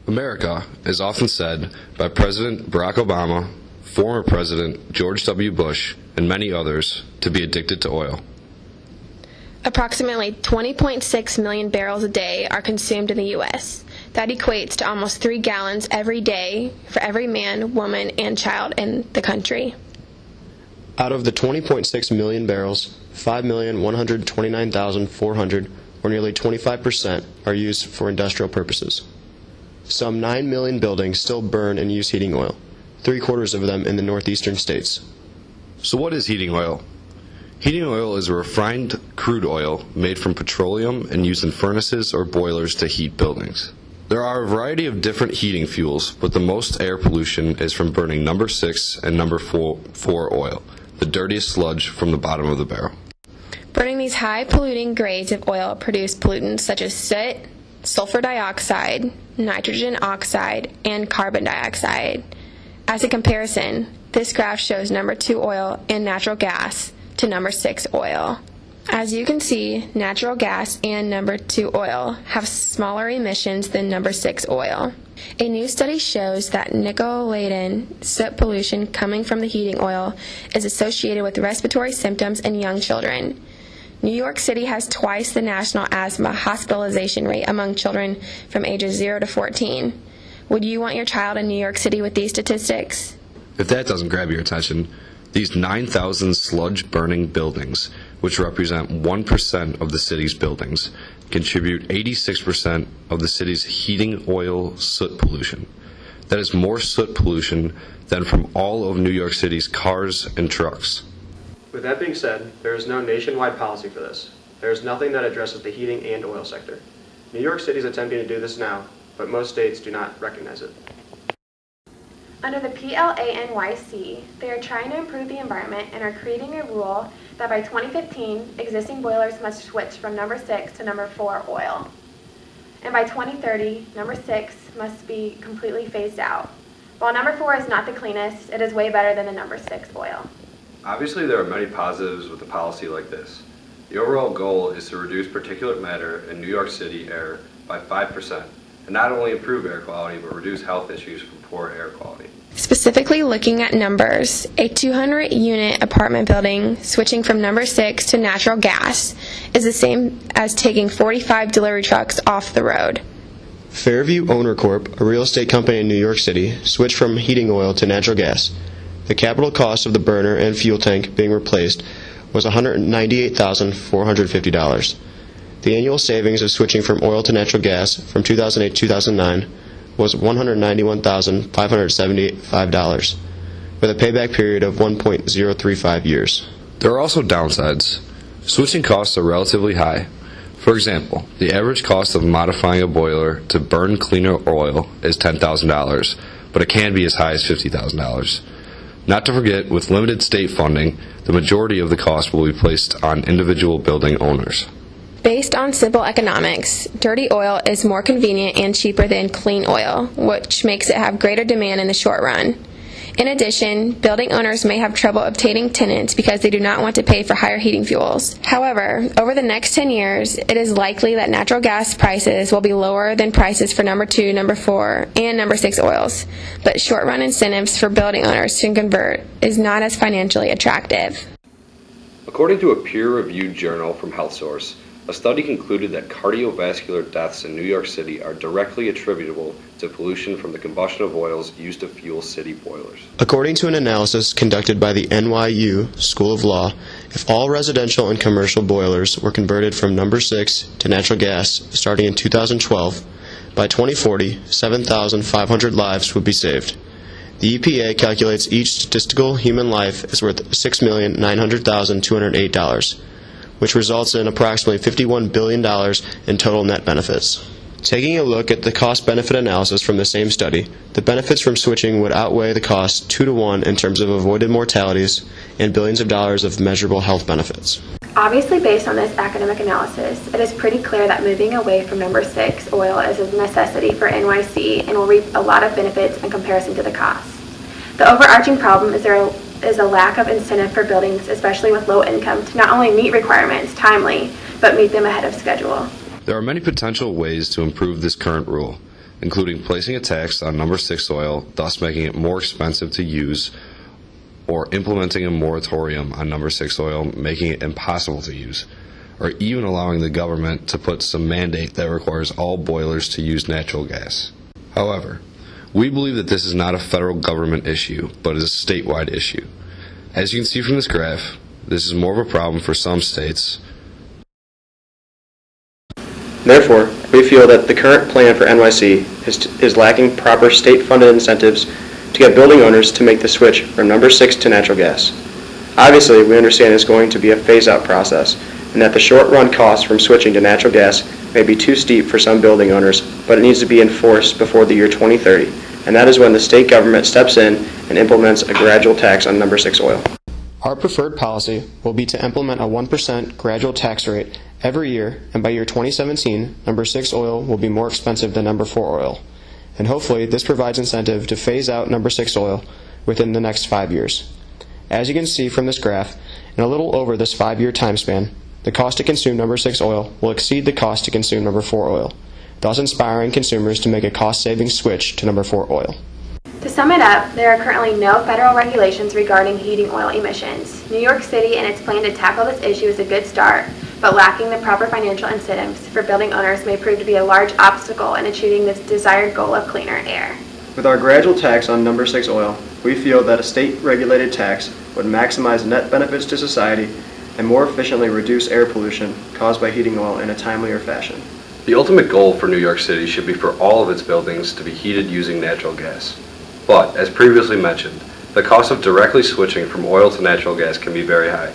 America is often said by President Barack Obama, former President George W. Bush, and many others to be addicted to oil. Approximately 20.6 million barrels a day are consumed in the U.S. That equates to almost 3 gallons every day for every man, woman, and child in the country. Out of the 20.6 million barrels, 5,129,400, or nearly 25%, are used for industrial purposes. Some 9 million buildings still burn and use heating oil, 3/4 of them in the northeastern states. So what is heating oil? Heating oil is a refined crude oil made from petroleum and used in furnaces or boilers to heat buildings. There are a variety of different heating fuels, but the most air pollution is from burning number 6 and number 4 oil, the dirtiest sludge from the bottom of the barrel. Burning these high polluting grades of oil produce pollutants such as soot, sulfur dioxide, nitrogen oxide, and carbon dioxide. As a comparison, this graph shows number 2 oil and natural gas to number 6 oil. As you can see, natural gas and number 2 oil have smaller emissions than number 6 oil. A new study shows that nickel-laden soot pollution coming from the heating oil is associated with respiratory symptoms in young children. New York City has twice the national asthma hospitalization rate among children from ages 0 to 14. Would you want your child in New York City with these statistics? If that doesn't grab your attention, these 9,000 sludge-burning buildings, which represent 1% of the city's buildings, contribute 86% of the city's heating oil soot pollution. That is more soot pollution than from all of New York City's cars and trucks. With that being said, there is no nationwide policy for this. There is nothing that addresses the heating and oil sector. New York City is attempting to do this now, but most states do not recognize it. Under the PLANYC, they are trying to improve the environment and are creating a rule that by 2015, existing boilers must switch from number 6 to number 4 oil. And by 2030, number 6 must be completely phased out. While number 4 is not the cleanest, it is way better than the number 6 oil. Obviously, there are many positives with a policy like this. The overall goal is to reduce particulate matter in New York City air by 5%, and not only improve air quality, but reduce health issues from poor air quality. Specifically looking at numbers, a 200-unit apartment building switching from number 6 to natural gas is the same as taking 45 delivery trucks off the road. Fairview Owner Corp., a real estate company in New York City, switched from heating oil to natural gas. The capital cost of the burner and fuel tank being replaced was $198,450. The annual savings of switching from oil to natural gas from 2008-2009 was $191,575, with a payback period of 1.035 years. There are also downsides. Switching costs are relatively high. For example, the average cost of modifying a boiler to burn cleaner oil is $10,000, but it can be as high as $50,000. Not to forget, with limited state funding, the majority of the cost will be placed on individual building owners. Based on simple economics, dirty oil is more convenient and cheaper than clean oil, which makes it have greater demand in the short run. In addition, building owners may have trouble obtaining tenants because they do not want to pay for higher heating fuels. However, over the next 10 years, it is likely that natural gas prices will be lower than prices for number 2, number 4, and number 6 oils. But short-run incentives for building owners to convert is not as financially attractive. According to a peer-reviewed journal from HealthSource, a study concluded that cardiovascular deaths in New York City are directly attributable to pollution from the combustion of oils used to fuel city boilers. According to an analysis conducted by the NYU School of Law, if all residential and commercial boilers were converted from number 6 to natural gas starting in 2012, by 2040, 7,500 lives would be saved. The EPA calculates each statistical human life is worth $6,900,208, which results in approximately $51 billion in total net benefits. Taking a look at the cost-benefit analysis from the same study, the benefits from switching would outweigh the cost 2 to 1 in terms of avoided mortalities and billions of dollars of measurable health benefits. Obviously, based on this academic analysis, it is pretty clear that moving away from number 6 oil is a necessity for NYC and will reap a lot of benefits in comparison to the cost. The overarching problem is there is a lack of incentive for buildings, especially with low income, to not only meet requirements timely, but meet them ahead of schedule. There are many potential ways to improve this current rule. including placing a tax on number 6 oil, thus making it more expensive to use, or implementing a moratorium on number 6 oil, making it impossible to use, or even allowing the government to put some mandate that requires all boilers to use natural gas. However, we believe that this is not a federal government issue, but is a statewide issue. As you can see from this graph, this is more of a problem for some states. Therefore, we feel that the current plan for NYC is lacking proper state-funded incentives to get building owners to make the switch from number 6 to natural gas. Obviously, we understand it's going to be a phase-out process, and that the short-run costs from switching to natural gas may be too steep for some building owners, but it needs to be enforced before the year 2030, and that is when the state government steps in and implements a gradual tax on number 6 oil. Our preferred policy will be to implement a 1% gradual tax rate every year, and by year 2017, number 6 oil will be more expensive than number 4 oil. And hopefully this provides incentive to phase out number 6 oil within the next 5 years. As you can see from this graph, in a little over this 5-year time span, the cost to consume number 6 oil will exceed the cost to consume number 4 oil, thus inspiring consumers to make a cost-saving switch to number 4 oil. To sum it up, there are currently no federal regulations regarding heating oil emissions. New York City and its plan to tackle this issue is a good start, but lacking the proper financial incentives for building owners may prove to be a large obstacle in achieving this desired goal of cleaner air. With our gradual tax on number 6 oil, we feel that a state-regulated tax would maximize net benefits to society and more efficiently reduce air pollution caused by heating oil in a timelier fashion. The ultimate goal for New York City should be for all of its buildings to be heated using natural gas. But, as previously mentioned, the cost of directly switching from oil to natural gas can be very high.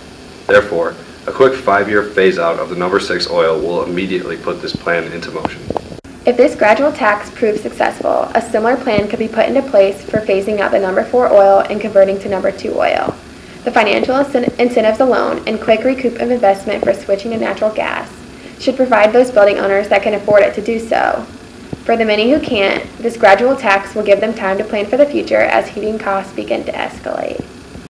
Therefore, a quick 5-year phase-out of the number 6 oil will immediately put this plan into motion. If this gradual tax proves successful, a similar plan could be put into place for phasing out the number 4 oil and converting to number 2 oil. The financial incentives alone and quick recoup of investment for switching to natural gas should provide those building owners that can afford it to do so. For the many who can't, this gradual tax will give them time to plan for the future as heating costs begin to escalate.